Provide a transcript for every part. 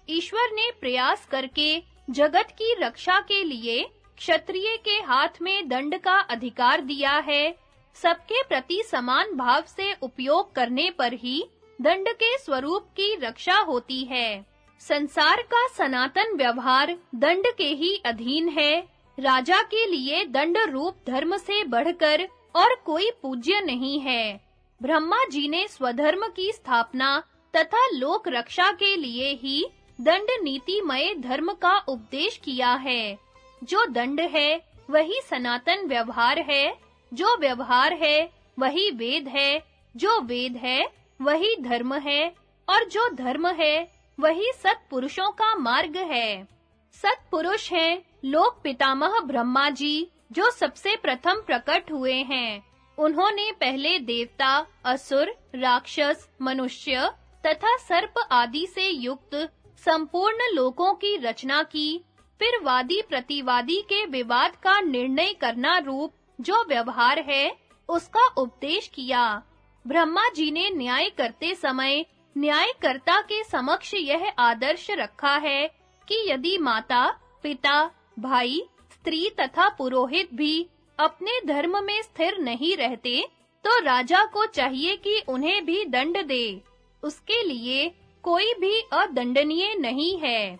ईश्वर ने प्रयास करके जगत की रक्षा के लिए क्षत्रिय के हाथ में दंड का अधिकार दिया है। सबके प्रति समान भाव से उपयोग करने पर ही दंड के स्वरूप की रक्षा होती है। संसार का सनातन व्यवहार दंड के ही अधीन है। राजा के लिए दंड रूप धर्म से बढ़कर और कोई पूज्य नहीं है। ब्रह्मा जी ने स्वधर्म की स्थापना तथा लोक रक्षा के लिए ही दंड नीतिमय धर्म का उपदेश किया है। जो दंड है वही सनातन व्यवहार है, जो व्यवहार है वही वेद है, जो वेद है वही धर्म है और जो धर्म है वही सत्पुरुषों का मार्ग है। सत्पुरुष हैं लोक पितामह ब्रह्मा जी, जो सबसे प्रथम प्रकट हुए हैं। उन्होंने पहले देवता, असुर, राक्षस, मनुष्य तथा सर्प आदि से युक्त संपूर्ण लोकों की रचना की। फिर वादी प्रतिवादी के विवाद का निर्णय करना रूप जो व्यवहार है उसका उपदेश किया। ब्रह्मा जी ने न्याय करते समय न्यायकर्ता के समक्ष यह आदर्श रखा है कि यदि माता, पिता, भाई, स्त्री तथा पुरोहित भी अपने धर्म में स्थिर नहीं रहते तो राजा को चाहिए कि उन्हें भी दंड दे। उसके लिए कोई भी अदंडनीय नहीं है।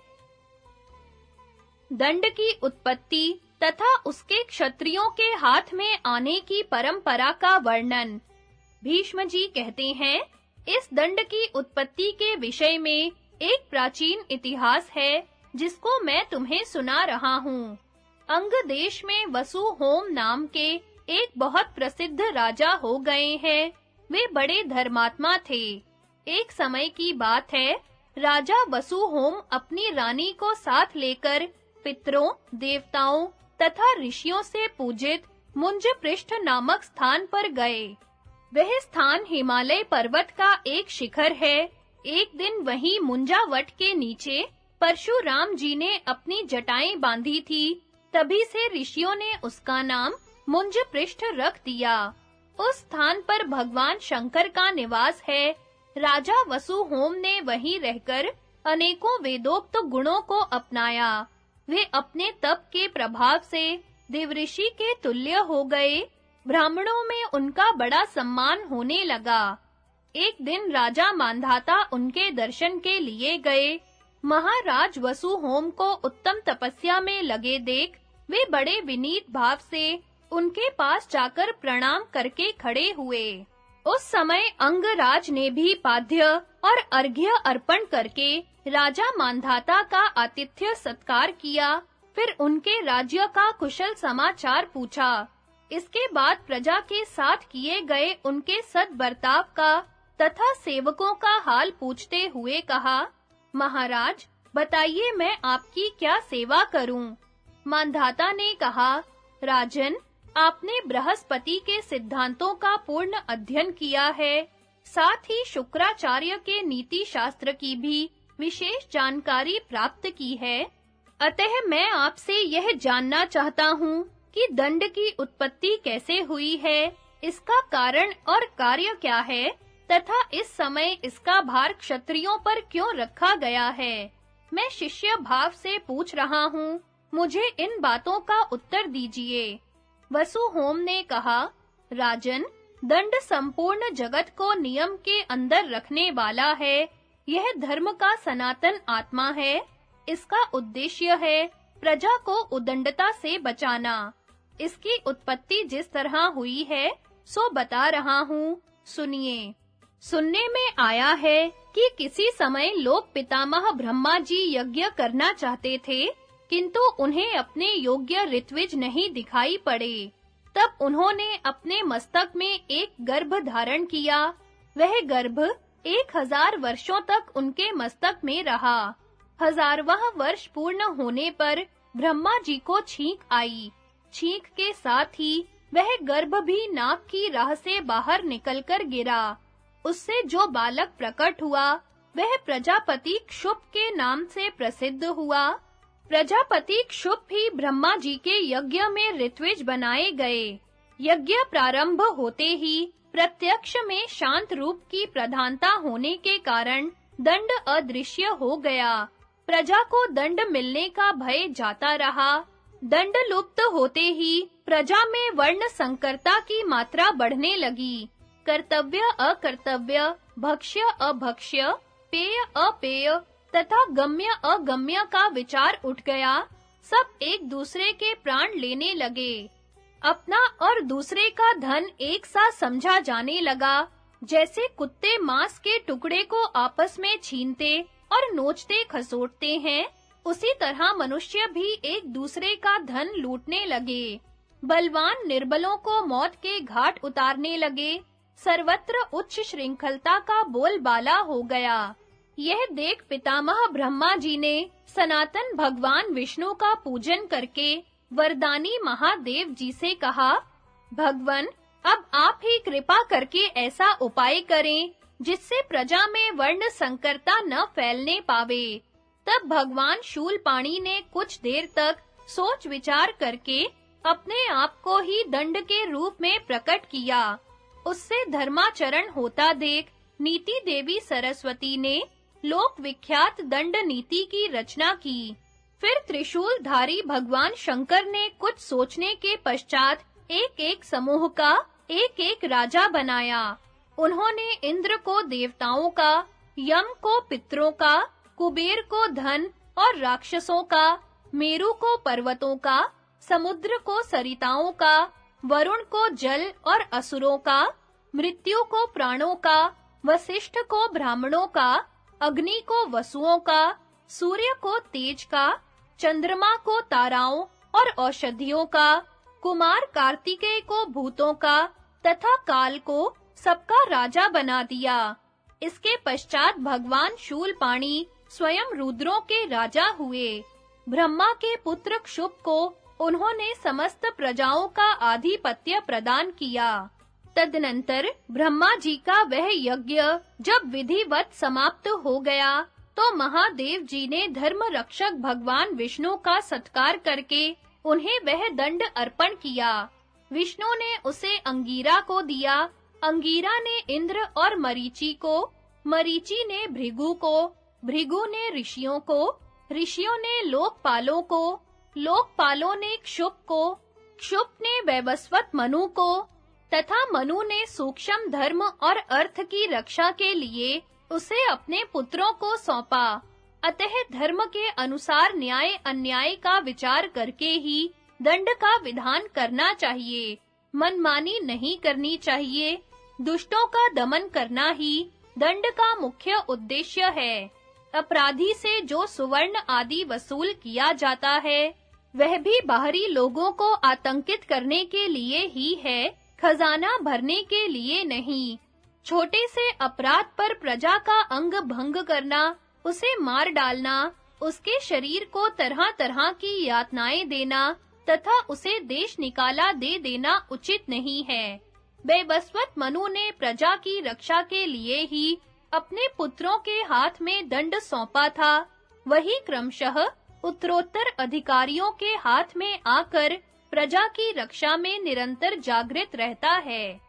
दंड की उत्पत्ति तथा उसके क्षत्रियों के हाथ में आने की परंपरा का वर्णन। भीष्म जी कहते हैं, इस दंड की उत्पत्ति के विषय में एक प्राचीन इतिहास है जिसको मैं तुम्हें सुना रहा हूँ। अंग देश में वसुहोम नाम के एक बहुत प्रसिद्ध राजा हो गए हैं। वे बड़े धर्मात्मा थे। एक समय की बात है, राजा वसुहोम अपनी रानी को साथ लेकर पितरों, देवताओं तथा ऋषियों से पूजित मुंज पृष्ठ नामक स्थान पर गए। वह स्थान हिमालय पर्वत का एक शिखर है। एक दिन वहीं मुंजावट के नीचे परशुराम जी ने अपनी जटाएं बांधी थी। तभी से ऋषियों ने उसका नाम मुंज पृष्ठ रख दिया। उस स्थान पर भगवान शंकर का निवास है। राजा वसुहोम ने वहीं रहकर अनेकों वेदोक्त गुणों को अपनाया। वे अपने तप के प्रभाव से देवऋषि के तुल्य हो गए। ब्राह्मणों में उनका बड़ा सम्मान होने लगा। एक दिन राजा मांधाता उनके दर्शन के लिए गए। महाराज वसुहोम को उत्तम तपस्या में लगे देख वे बड़े विनीत भाव से उनके पास जाकर प्रणाम करके खड़े हुए। उस समय अंगराज ने भी पाद्य और अर्घ्य अर्पण करके राजा मांधाता का आतिथ्य सत्कार किया। फिर उनके राज्य का कुशल समाचार पूछा। इसके बाद प्रजा के साथ किए गए उनके सद्बर्ताव का तथा सेवकों का हाल पूछते हुए कहा, महाराज, बताइए मैं आपकी क्या सेवा करूं? मांधाता ने कहा, राजन, आपने बृहस्पति के सिद्धांतों का पूर्ण अध्ययन किया है, साथ ही शुक्राचार्य के नीति शास्त्र की भी विशेष जानकारी प्राप्त की है। अतः मैं आपसे यह जानना चाहता हूँ कि दंड की उत्पत्ति कैसे हुई है, इसका कारण और कार्य क्या है, तथा इस समय इसका भार क्षत्रियों पर क्यों रखा गया है। मैं शिष्य भाव से पूछ रहा हूँ, मुझे इन बातों का उत्तर दीजिए। वसुहोम ने कहा, राजन, दंड संपूर्ण जगत को नियम के अंदर रखने वाला है। यह धर्म का सनातन आत्मा है। इसका उद्देश्य है प्रजा को उदंडता से बचाना। इसकी उत्पत्ति जिस तरह हुई है सो बता रहा हूँ, सुनिए। सुनने में आया है कि किसी समय लोक पितामह ब्रह्मा जी यज्ञ करना चाहते थे, किंतु उन्हें अपने योग्य ऋत्विज नहीं दिखाई पड़े। तब उन्होंने अपने मस्तक में एक गर्भ धारण किया। वह गर्भ 1000 वर्षों तक उनके मस्तक में रहा। 1000वां वर्ष पूर्ण होने पर ब्रह्मा जी को छींक आई। छींक के साथ ही वह गर्भ भी नाक की राह से बाहर निकलकर गिरा। उससे जो बालक प्रकट हुआ वह प्रजापति क्षुप के नाम से प्रसिद्ध हुआ। प्रजापति क्षुप ही ब्रह्मा जी के यज्ञ में ऋत्विज बनाए गए। यज्ञ प्रारंभ होते ही प्रत्यक्ष में शांत रूप की प्रधानता होने के कारण दंड अदृश्य हो गया। प्रजा को दंड मिलने का भय जाता रहा। दंड लुप्त होते ही प्रजा में वर्ण संकरता की मात्रा बढ़ने लगी। कर्तव्य अकर्तव्य, भक्ष्य अभक्ष्य, पेय अपेय तथा गम्य अगम्य का विचार उठ गया। सब एक दूसरे के प्राण लेने लगे। अपना और दूसरे का धन एक सा समझा जाने लगा। जैसे कुत्ते मांस के टुकड़े को आपस में छीनते और नोचते खसोटते हैं, उसी तरह मनुष्य भी एक दूसरे का धन लूटने लगे। बलवान निर्बलों को मौत के घाट उतारने लगे। सर्वत्र उच्च श्रृंखलता का बोलबाला हो गया। यह देख पितामह ब्रह्मा जी ने सनातन भगवान विष्णु का पूजन करके वरदानी महादेव जी से कहा, भगवन, अब आप ही कृपा करके ऐसा उपाय करें जिससे प्रजा में वर्ण संकरता न फैलने पावे। तब भगवान शूलपाणी ने कुछ देर तक सोच विचार करके अपने आप को ही दंड के रूप में प्रकट किया। उससे धर्माचरण होता देख नीति देवी सरस्वती ने लोक विख्यात दंड नीति की रचना की। फिर त्रिशूलधारी भगवान शंकर ने कुछ सोचने के पश्चात एक-एक समूह का एक-एक राजा बनाया। उन्होंने इंद्र को देवताओं का, यम को पितरों का, कुबेर को धन और राक्षसों का, मेरु को पर्वतों का, समुद्र को सरिताओं का, वरुण को जल और असुरों का, मृत्यु को प्राणों का, वशिष्ठ को ब्राह्मणों का, अग्नि को वसुओं का, सूर्य को तेज का, चंद्रमा को ताराओं और औषधियों का, कुमार कार्तिकेय को भूतों का तथा काल को सबका राजा बना दिया। इसके पश्चात भगवान शूलपाणी स्वयं रुद्रों के राजा हुए। ब्रह्मा के पुत्र क्षुप को उन्होंने समस्त प्रजाओं का आधिपत्य प्रदान किया। तदनंतर ब्रह्मा जी का वह यज्ञ जब विधिवत समाप्त हो गया, तो महादेव जी ने धर्म रक्षक भगवान विष्णु का सत्कार करके उन्हें वह दंड अर्पण किया। विष्णु ने उसे अंगीरा को दिया, अंगीरा ने इंद्र और मरीचि को, मरीचि ने भृगु को, भृगु ने ऋषियों को, ऋषियों ने लोकपालों को, लोकपालों ने क्षुप को, क्षुप ने वैवस्वत मनु को, तथा मनु ने सूक्ष्म धर्म और अर्थ की रक्षा के लिए उसे अपने पुत्रों को सौंपा। अतः धर्म के अनुसार न्याय अन्याय का विचार करके ही दंड का विधान करना चाहिए। मनमानी नहीं करनी चाहिए। दुष्टों का दमन करना ही दंड का मुख्य उद्देश्य है। अपराधी से जो सुवर्ण आदि वसूल किया जाता है, वह भी बाहरी लोगों को आतंकित करने के लिए ही है, खजाना भरने के लिए नहीं। छोटे से अपराध पर प्रजा का अंग भंग करना, उसे मार डालना, उसके शरीर को तरह-तरह की यातनाएं देना तथा उसे देश निकाला दे देना उचित नहीं है। वैवस्वत मनु ने प्रजा की रक्षा के लिए ही अपने पुत्रों के हाथ में दंड सौंपा था। वही क्रमशः उत्तरोत्तर अधिकारियों के हाथ में आकर प्रजा की रक्षा में निरंतर जागृत रहता है।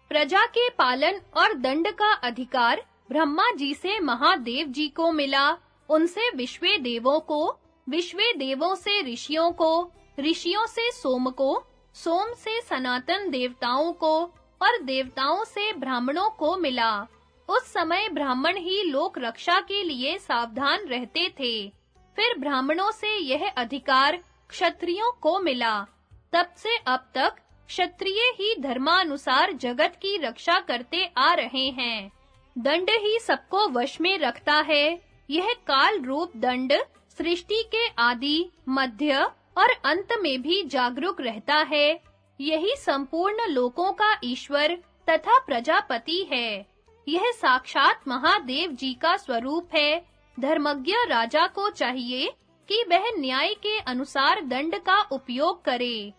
प्रजा के पालन और दंड का अधिकार ब्रह्मा जी से महादेव जी को मिला, उनसे विश्वे देवों को, विश्वे देवों से ऋषियों को, ऋषियों से सोम को, सोम से सनातन देवताओं को और देवताओं से ब्राह्मणों को मिला। उस समय ब्राह्मण ही लोक रक्षा के लिए सावधान रहते थे। फिर ब्राह्मणों से यह अधिकार क्षत्रियों को मिला। तब से अब तक क्षत्रिय ही धर्मानुसार जगत की रक्षा करते आ रहे हैं। दंड ही सबको वश में रखता है। यह काल रूप दंड सृष्टि के आदि, मध्य और अंत में भी जागरूक रहता है। यही संपूर्ण लोकों का ईश्वर तथा प्रजापति है। यह साक्षात महादेव जी का स्वरूप है। धर्मज्ञ राजा को चाहिए कि वह न्याय के अनुसार दंड का उपयोग करे।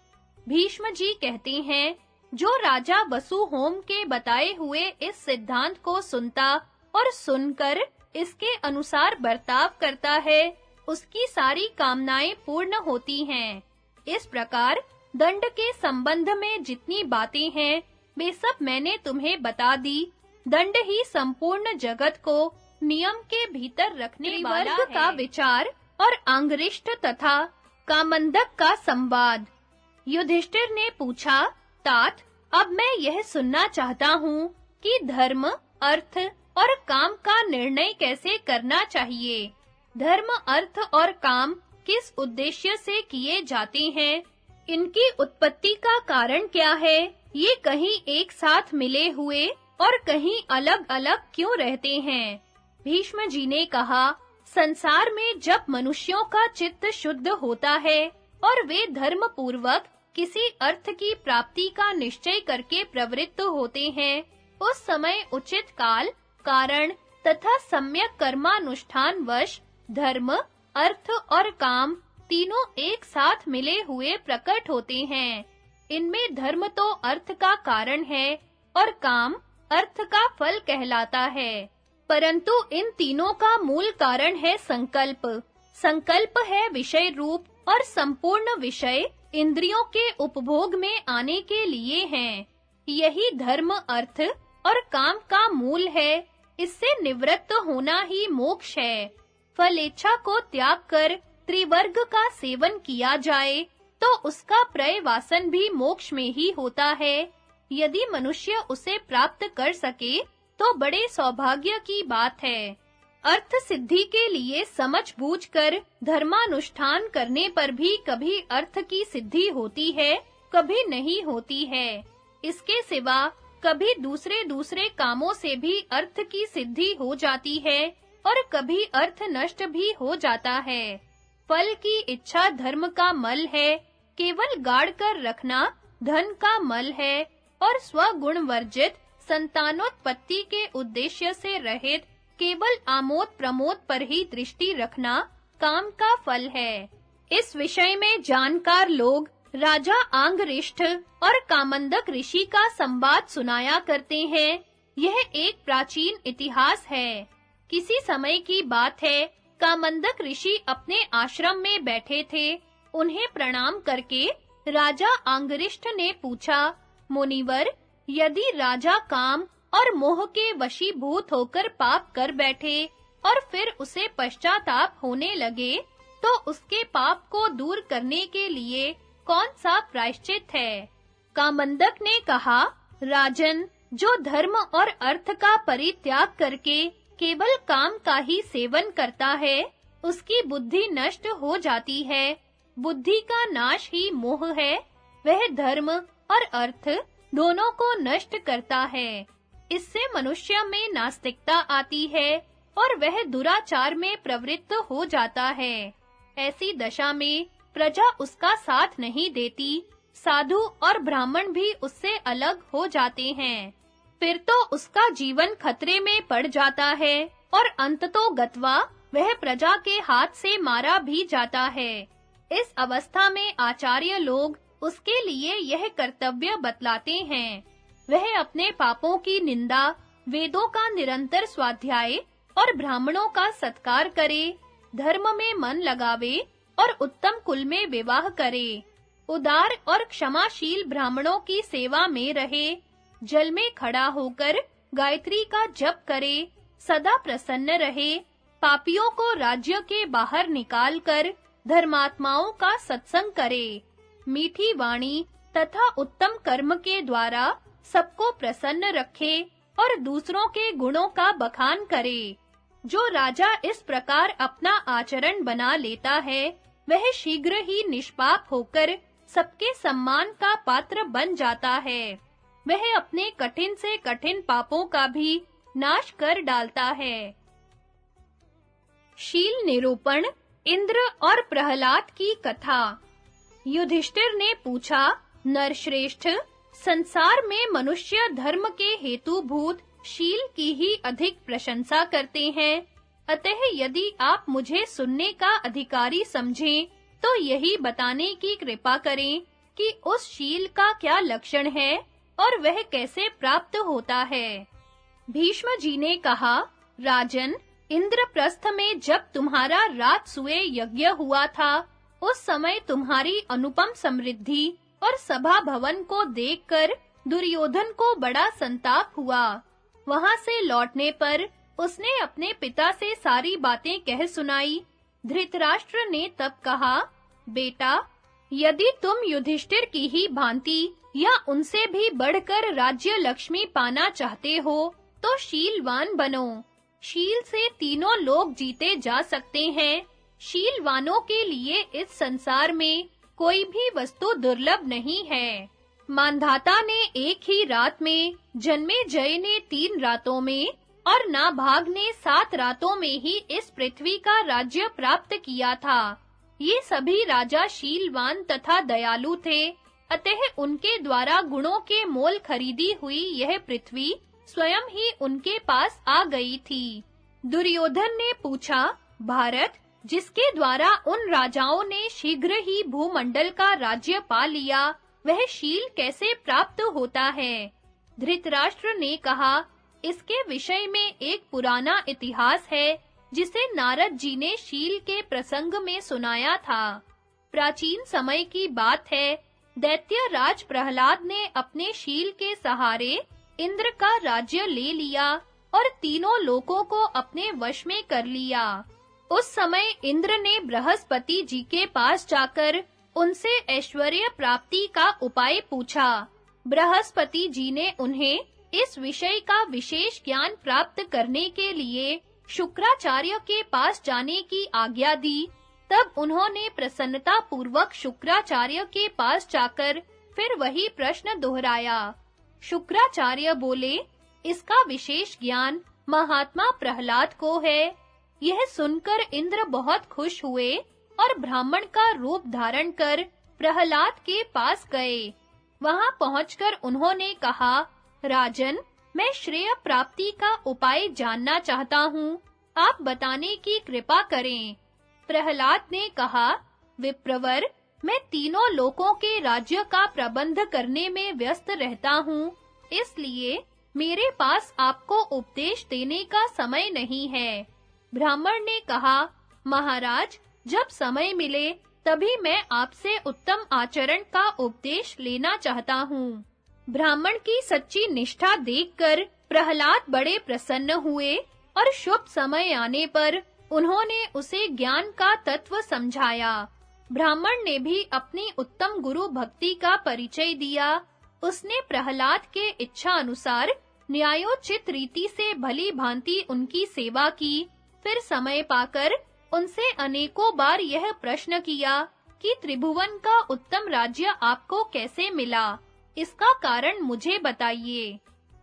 भीष्म जी कहते हैं, जो राजा वसु होम के बताए हुए इस सिद्धांत को सुनता और सुनकर इसके अनुसार बर्ताव करता है, उसकी सारी कामनाएं पूर्ण होती हैं। इस प्रकार दंड के संबंध में जितनी बातें हैं, वे सब मैंने तुम्हें बता दी। दंड ही संपूर्ण जगत को नियम के भीतर रखने वाला है। का विचार और अंगरिष्ठ तथा कामंदक का संवाद। युधिष्ठिर ने पूछा, तात, अब मैं यह सुनना चाहता हूँ कि धर्म, अर्थ और काम का निर्णय कैसे करना चाहिए। धर्म, अर्थ और काम किस उद्देश्य से किए जाते हैं? इनकी उत्पत्ति का कारण क्या है? ये कहीं एक साथ मिले हुए और कहीं अलग-अलग क्यों रहते हैं? भीष्म जी ने कहा, संसार में जब मनुष्यों का चित्त शुद्ध होता है और वे धर्म पूर्वक किसी अर्थ की प्राप्ति का निश्चय करके प्रवृत्त होते हैं, उस समय उचित काल, कारण तथा सम्यक कर्मानुष्ठान वश धर्म, अर्थ और काम तीनों एक साथ मिले हुए प्रकट होते हैं। इनमें धर्म तो अर्थ का कारण है और काम अर्थ का फल कहलाता है, परंतु इन तीनों का मूल कारण है संकल्प। संकल्प है विषय रूप और संपूर्ण विषय इंद्रियों के उपभोग में आने के लिए हैं। यही धर्म, अर्थ और काम का मूल है। इससे निवृत्त होना ही मोक्ष है। फलेच्छा को त्याग कर त्रिवर्ग का सेवन किया जाए तो उसका प्रयवासन भी मोक्ष में ही होता है। यदि मनुष्य उसे प्राप्त कर सके तो बड़े सौभाग्य की बात है। अर्थ सिद्धि के लिए समझ बूझकर धर्मानुष्ठान करने पर भी कभी अर्थ की सिद्धि होती है, कभी नहीं होती है। इसके सिवा कभी दूसरे कामों से भी अर्थ की सिद्धि हो जाती है और कभी अर्थ नष्ट भी हो जाता है। फल की इच्छा धर्म का मल है, केवल गाड़ कर रखना धन का मल है और स्वगुण वर्जित संतानोत्पत्ति के उद्देश्य से रहित केवल आमोद प्रमोद पर ही दृष्टि रखना काम का फल है। इस विषय में जानकार लोग राजा आंगरिष्ठ और कामंदक ऋषि का संवाद सुनाया करते हैं। यह एक प्राचीन इतिहास है। किसी समय की बात है, कामंदक ऋषि अपने आश्रम में बैठे थे। उन्हें प्रणाम करके राजा आंगरिष्ठ ने पूछा, मुनिवर, यदि राजा काम और मोह के वशीभूत होकर पाप कर बैठे और फिर उसे पश्चाताप होने लगे, तो उसके पाप को दूर करने के लिए कौन सा प्रायश्चित है? कामंदक ने कहा, राजन, जो धर्म और अर्थ का परित्याग करके केवल काम का ही सेवन करता है, उसकी बुद्धि नष्ट हो जाती है। बुद्धि का नाश ही मोह है। वह धर्म और अर्थ दोनों को नष्ट करता है। इससे मनुष्य में नास्तिकता आती है और वह दुराचार में प्रवृत्त हो जाता है। ऐसी दशा में प्रजा उसका साथ नहीं देती। साधु और ब्राह्मण भी उससे अलग हो जाते हैं। फिर तो उसका जीवन खतरे में पड़ जाता है और अंततो गत्वा वह प्रजा के हाथ से मारा भी जाता है। इस अवस्था में आचार्य लोग उसके लिए यह कर्तव्य बतलाते हैं। वह अपने पापों की निंदा, वेदों का निरंतर स्वाध्याय और ब्राह्मणों का सत्कार करे, धर्म में मन लगावे और उत्तम कुल में विवाह करे, उदार और क्षमाशील ब्राह्मणों की सेवा में रहे, जल में खड़ा होकर गायत्री का जप करे, सदा प्रसन्न रहे, पापियों को राज्य के बाहर निकालकर धर्मात्माओं का सत्संग करे, मीठी वाणी तथा उत्तम कर्म के द्वारा सबको प्रसन्न रखे और दूसरों के गुणों का बखान करे। जो राजा इस प्रकार अपना आचरण बना लेता है, वह शीघ्र ही निष्पाप होकर सबके सम्मान का पात्र बन जाता है। वह अपने कठिन से कठिन पापों का भी नाश कर डालता है। शील निरूपण, इंद्र और प्रहलाद की कथा। युधिष्ठिर ने पूछा, नरश्रेष्ठ, संसार में मनुष्य धर्म के हेतुभूत शील की ही अधिक प्रशंसा करते हैं। अतः यदि आप मुझे सुनने का अधिकारी समझें, तो यही बताने की कृपा करें कि उस शील का क्या लक्षण है और वह कैसे प्राप्त होता है। भीष्म जी ने कहा, राजन, इंद्रप्रस्थ में जब तुम्हारा राजसूय यज्ञ हुआ था, उस समय तुम्हारी अनुपम समृद्धि और सभा भवन को देखकर दुर्योधन को बड़ा संताप हुआ। वहां से लौटने पर उसने अपने पिता से सारी बातें कह सुनाई। धृतराष्ट्र ने तब कहा, बेटा, यदि तुम युधिष्ठिर की ही भांति या उनसे भी बढ़कर राज्य लक्ष्मी पाना चाहते हो, तो शीलवान बनो। शील से तीनों लोग जीते जा सकते हैं। शीलवानों के लिए इस संसार में कोई भी वस्तु दुर्लभ नहीं है। मांधाता ने एक ही रात में, जन्मेजय ने 3 रातों में और नाभाग ने 7 रातों में ही इस पृथ्वी का राज्य प्राप्त किया था। ये सभी राजा शीलवान तथा दयालु थे, अतः उनके द्वारा गुणों के मोल खरीदी हुई यह पृथ्वी स्वयं ही उनके पास आ गई थी। दुर्योधन ने पूछा, भारत, जिसके द्वारा उन राजाओं ने शीघ्र ही भूमंडल का राज्य पा लिया, वह शील कैसे प्राप्त होता है? धृतराष्ट्र ने कहा, इसके विषय में एक पुराना इतिहास है, जिसे नारद जी ने शील के प्रसंग में सुनाया था। प्राचीन समय की बात है, दैत्य राज प्रहलाद ने अपने शील के सहारे इंद्र का राज्य ले लिया और तीनों लोकों को अपने वश में कर लिया। उस समय इंद्र ने बृहस्पति जी के पास जाकर उनसे ऐश्वर्य प्राप्ति का उपाय पूछा। बृहस्पति जी ने उन्हें इस विषय का विशेष ज्ञान प्राप्त करने के लिए शुक्राचार्य के पास जाने की आज्ञा दी। तब उन्होंने प्रसन्नता पूर्वक शुक्राचार्य के पास जाकर फिर वही प्रश्न दोहराया। शुक्राचार्य बोले, इसका विशेष ज्ञान महात्मा प्रहलाद को है। यह सुनकर इंद्र बहुत खुश हुए और ब्राह्मण का रूप धारण कर प्रहलाद के पास गए। वहां पहुंचकर उन्होंने कहा, राजन, मैं श्रेय प्राप्ति का उपाय जानना चाहता हूँ, आप बताने की कृपा करें। प्रहलाद ने कहा, विप्रवर, मैं तीनों लोकों के राज्य का प्रबंध करने में व्यस्त रहता हूँ, इसलिए मेरे पास आपको उपदेश देने का समय नहीं है। ब्राह्मण ने कहा, महाराज, जब समय मिले तभी मैं आपसे उत्तम आचरण का उपदेश लेना चाहता हूँ। ब्राह्मण की सच्ची निष्ठा देखकर प्रहलाद बड़े प्रसन्न हुए और शुभ समय आने पर उन्होंने उसे ज्ञान का तत्व समझाया। ब्राह्मण ने भी अपनी उत्तम गुरु भक्ति का परिचय दिया। उसने प्रहलाद के इच्छा अनुसार न्यायोचित रीति से भली भांति उनकी सेवा की। फिर समय पाकर उनसे अनेकों बार यह प्रश्न किया कि त्रिभुवन का उत्तम राज्य आपको कैसे मिला? इसका कारण मुझे बताइए।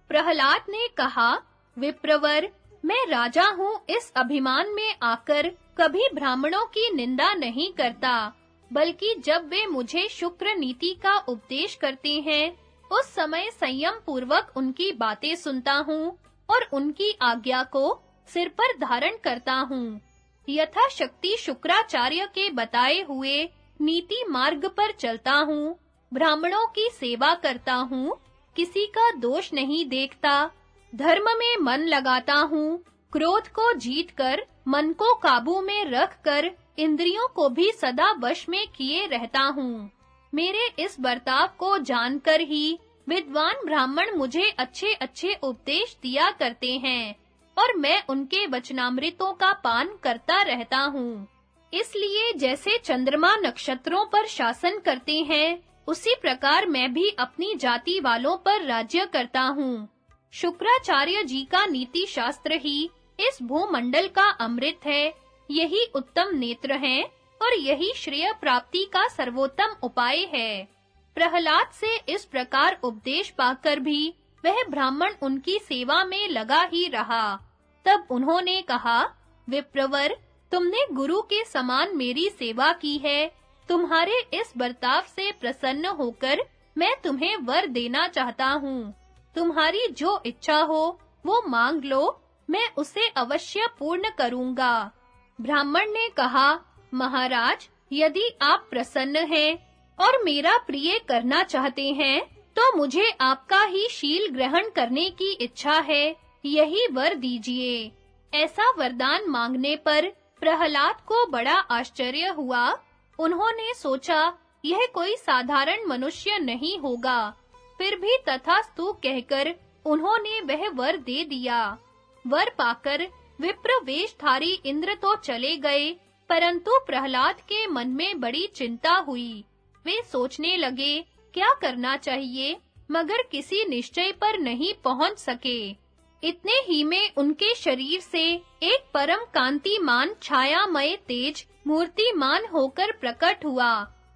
प्रहलाद ने कहा, विप्रवर, मैं राजा हूँ, इस अभिमान में आकर कभी ब्राह्मणों की निंदा नहीं करता, बल्कि जब वे मुझे शुक्र नीति का उपदेश करते हैं, उस समय संयम पूर्वक उनकी बातें सुनता हूँ और उनकी आज्ञा को सिर पर धारण करता हूँ। यथाशक्ति शुक्राचार्य के बताए हुए नीति मार्ग पर चलता हूँ, ब्राह्मणों की सेवा करता हूँ, किसी का दोष नहीं देखता, धर्म में मन लगाता हूँ, क्रोध को जीतकर मन को काबू में रखकर इंद्रियों को भी सदा वश में किए रहता हूँ। मेरे इस बर्ताव को जानकर ही विद्वान ब्राह्मण मुझे अच्छे-अच्छे उपदेश दिया करते हैं और मैं उनके वचनामृतों का पान करता रहता हूँ। इसलिए जैसे चंद्रमा नक्षत्रों पर शासन करते हैं, उसी प्रकार मैं भी अपनी जाति वालों पर राज्य करता हूँ। शुक्राचार्य जी का नीति शास्त्र ही इस भूमंडल का अमृत है, यही उत्तम नेत्र हैं और यही श्रेय प्राप्ति का सर्वोत्तम उपाय है। प्रहलाद से इस प्रकार उपदेश पाकर भी वह ब्राह्मण उनकी सेवा में लगा ही रहा। तब उन्होंने कहा, विप्रवर, तुमने गुरु के समान मेरी सेवा की है। तुम्हारे इस बर्ताव से प्रसन्न होकर मैं तुम्हें वर देना चाहता हूँ। तुम्हारी जो इच्छा हो वो मांग लो, मैं उसे अवश्य पूर्ण करूँगा। ब्राह्मण ने कहा, महाराज, यदि आप प्रसन्न हैं और मेरा प्रिय करना चाहते हैं, तो मुझे आपका ही शील ग्रहण करने की इच्छा है, यही वर दीजिए। ऐसा वरदान मांगने पर प्रहलाद को बड़ा आश्चर्य हुआ। उन्होंने सोचा, यह कोई साधारण मनुष्य नहीं होगा। फिर भी तथास्तु कहकर उन्होंने वह वर दे दिया। वर पाकर विप्र वेशधारी इंद्र तो चले गए, परंतु प्रहलाद के मन में बड़ी चिंता हुई। वे सोचने लगे, क्या करना चाहिए, मगर किसी निश्चय पर नहीं पहुंच सके। इतने ही में उनके शरीर से एक परम कांतिमान छायामय तेज मूर्तिमान होकर प्रकट हुआ।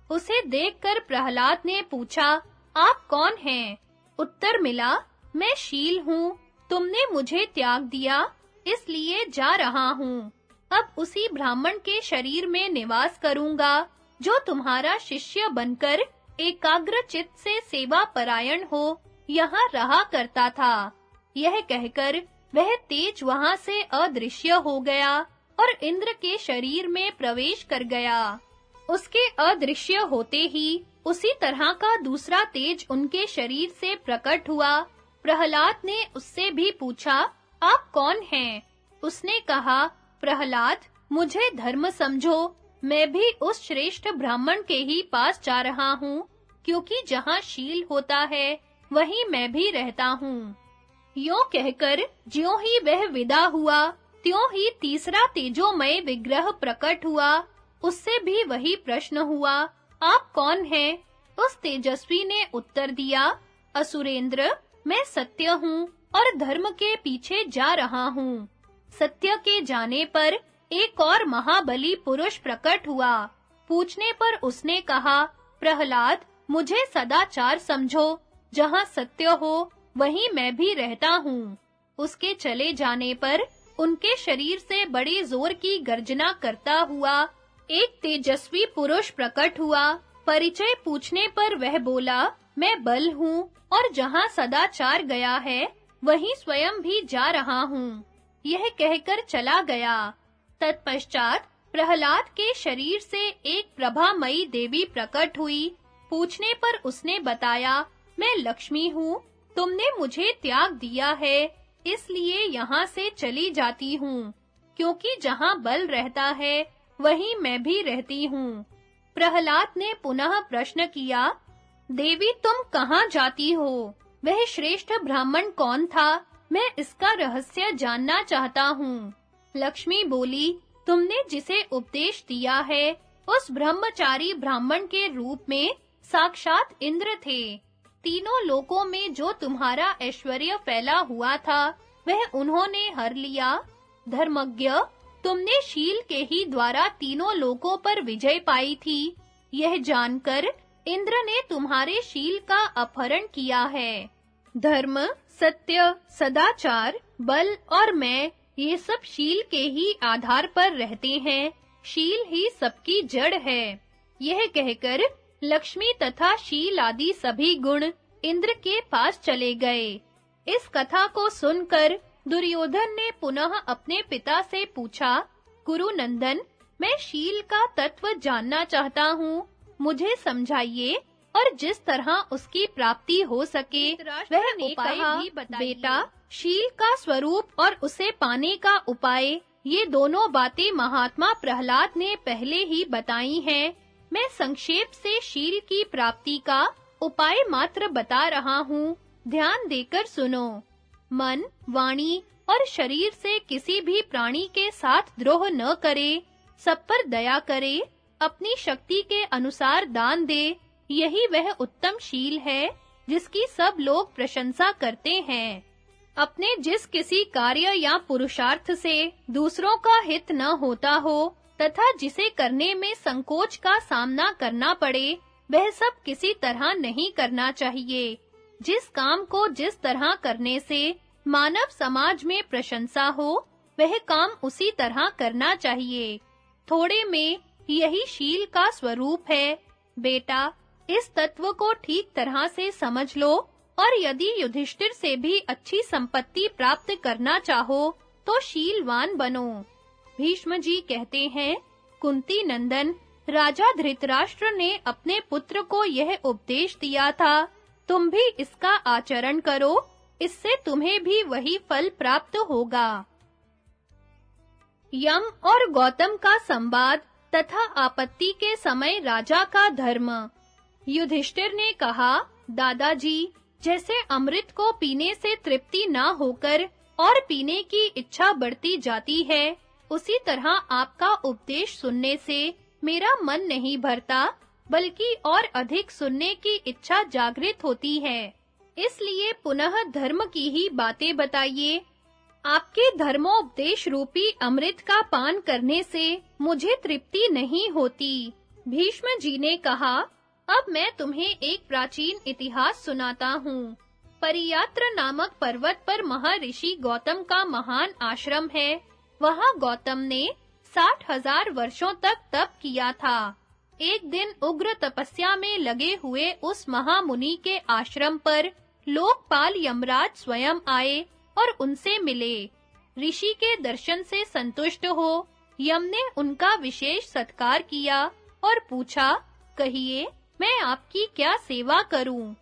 उसे देखकर प्रहलाद ने पूछा, आप कौन हैं? उत्तर मिला, मैं शील हूँ, तुमने मुझे त्याग दिया, इसलिए जा रहा हूँ। अब उसी ब्राह्मण के शरीर में निवास करूँगा, जो तुम्हारा शिष्य बनकर एकाग्र चित्त से सेवा परायण हो, यहाँ रहा करता था। यह कहकर वह तेज वहां से अदृश्य हो गया और इंद्र के शरीर में प्रवेश कर गया। उसके अदृश्य होते ही उसी तरह का दूसरा तेज उनके शरीर से प्रकट हुआ। प्रहलाद ने उससे भी पूछा, आप कौन हैं? उसने कहा, प्रहलाद, मुझे धर्म समझो, मैं भी उस श्रेष्ठ ब्राह्मण के ही पास जा रहा हूँ, क्योंकि जहाँ शील होता है वहीं मैं भी रहता हूँ। यों कहकर ज्यों ही वह विदा हुआ, त्यों ही तीसरा तेजोमय विग्रह प्रकट हुआ। उससे भी वही प्रश्न हुआ, आप कौन हैं? उस तेजस्वी ने उत्तर दिया, असुरेंद्र, मैं सत्य हूँ और धर्म के पीछे जा रहा हूँ। सत्य के जाने पर एक और महाबली पुरुष प्रकट हुआ। पूछने पर उसने कहा, प्रहलाद, मुझे सदाचार समझो, जहाँ सत्य हो वहीं मैं भी रहता हूँ। उसके चले जाने पर उनके शरीर से बड़े जोर की गर्जना करता हुआ एक तेजस्वी पुरुष प्रकट हुआ। परिचय पूछने पर वह बोला, मैं बल हूँ और जहाँ सदाचार गया है वहीं स्वयं भी जा रहा हूँ। यह कहकर चला गया। तत्पश्चात प्रहलाद के शरीर से एक प्रभामयी देवी प्रकट हुई। पूछने पर उसने बताया, मैं लक्ष्मी हूँ, तुमने मुझे त्याग दिया है, इसलिए यहाँ से चली जाती हूँ, क्योंकि जहाँ बल रहता है वहीं मैं भी रहती हूँ। प्रहलाद ने पुनः प्रश्न किया, देवी, तुम कहाँ जाती हो? वह श्रेष्ठ ब्राह्मण कौन था? मैं इसका रहस्य जानना चाहता हूँ। लक्ष्मी बोली, तुमने जिसे उपदेश दिया है उस ब्रह्मचारी ब्राह्मण के रूप में साक्षात इंद्र थे। तीनों लोकों में जो तुम्हारा ऐश्वर्य फैला हुआ था वह उन्होंने हर लिया। धर्मज्ञ, तुमने शील के ही द्वारा तीनों लोकों पर विजय पाई थी। यह जानकर इंद्र ने तुम्हारे शील का अपहरण किया है। धर्म, सत्य, सदाचार, बल और मैं, ये सब शील के ही आधार पर रहते हैं। शील ही सबकी जड़ है। यह कहकर लक्ष्मी तथा शील आदि सभी गुण इंद्र के पास चले गए। इस कथा को सुनकर दुर्योधन ने पुनः अपने पिता से पूछा, गुरु नंदन, मैं शील का तत्व जानना चाहता हूँ, मुझे समझाइए और जिस तरह उसकी प्राप्ति हो सके वह उपाय भी बताइए। बेटा, शील का स्वरूप और उसे पाने का उपाय, ये दोनों बातें महात्मा प्रहलाद ने पहले ही बताई हैं। मैं संक्षेप से शील की प्राप्ति का उपाय मात्र बता रहा हूँ, ध्यान देकर सुनो। मन, वाणी और शरीर से किसी भी प्राणी के साथ द्रोह न करे, सब पर दया करे, अपनी शक्ति के अनुसार दान दे, यही वह उत्तम शील है जिसकी सब लोग प्रशंसा करते हैं। अपने जिस किसी कार्य या पुरुषार्थ से दूसरों का हित न होता हो तथा जिसे करने में संकोच का सामना करना पड़े, वह सब किसी तरह नहीं करना चाहिए। जिस काम को जिस तरह करने से मानव समाज में प्रशंसा हो, वह काम उसी तरह करना चाहिए। थोड़े में यही शील का स्वरूप है। बेटा, इस तत्व को ठीक तरह से समझ लो और यदि युधिष्ठिर से भी अच्छी संपत्ति प्राप्त करना चाहो तो शीलवान बनो। भीष्म जी कहते हैं, कुंती नंदन, राजा धृतराष्ट्र ने अपने पुत्र को यह उपदेश दिया था, तुम भी इसका आचरण करो, इससे तुम्हें भी वही फल प्राप्त होगा। यम और गौतम का संवाद तथा आपत्ति के समय राजा का धर्म। युधिष्ठिर ने कहा, दादाजी, जैसे अमृत को पीने से तृप्ति ना होकर और पीने की इच्छा बढ़ती जाती है, उसी तरह आपका उपदेश सुनने से मेरा मन नहीं भरता, बल्कि और अधिक सुनने की इच्छा जागृत होती है। इसलिए पुनः धर्म की ही बातें बताइए। आपके धर्मोपदेश रूपी अमृत का पान करने से मुझे तृप्ति नहीं होती। भीष्म जी ने कहा, अब मैं तुम्हें एक प्राचीन इतिहास सुनाता हूँ। परियात्र नामक पर्वत पर महर्षि गौतम का महान आश्रम है। वहाँ गौतम ने 60,000 वर्षों तक तप किया था। एक दिन उग्र तपस्या में लगे हुए उस महामुनि के आश्रम पर लोकपाल यमराज स्वयं आए और उनसे मिले। ऋषि के दर्शन से संतुष्ट हो यम ने उनका विशेष सत्कार किया और पूछा, कहिए मैं आपकी क्या सेवा करूं?